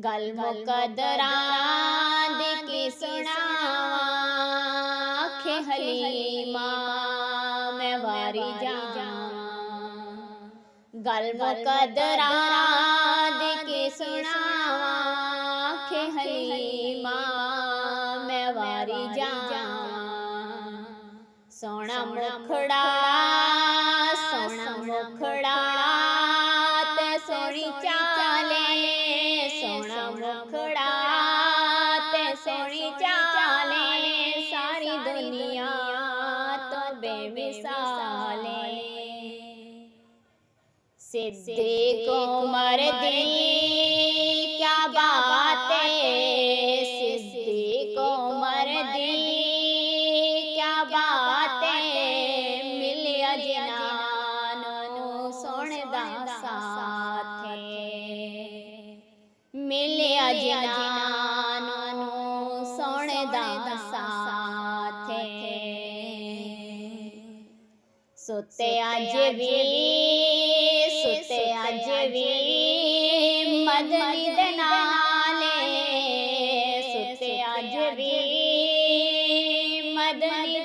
गल मुकदरां दी की सुनावां आखे हलीमा मैं वारी जावां। गल मुकदरां दी की सुनावां आखे हलीमा मैं वारी जावां। सोहना मुखड़ा ते सोहनी चाले, सोहना मुखड़ा ते सोहनी चाले, सारी दुनिया तो बेमिसाले। सिद्दीक उमर दी क्या बात है, सिद्दीक उमर दी क्या बात है, मिलिया जिनानू सोने दा साथ है, मिलिया जिनानू सोने दा साथ है। सुते अज भी मदनी दे नाले, सुते अज भी मदनी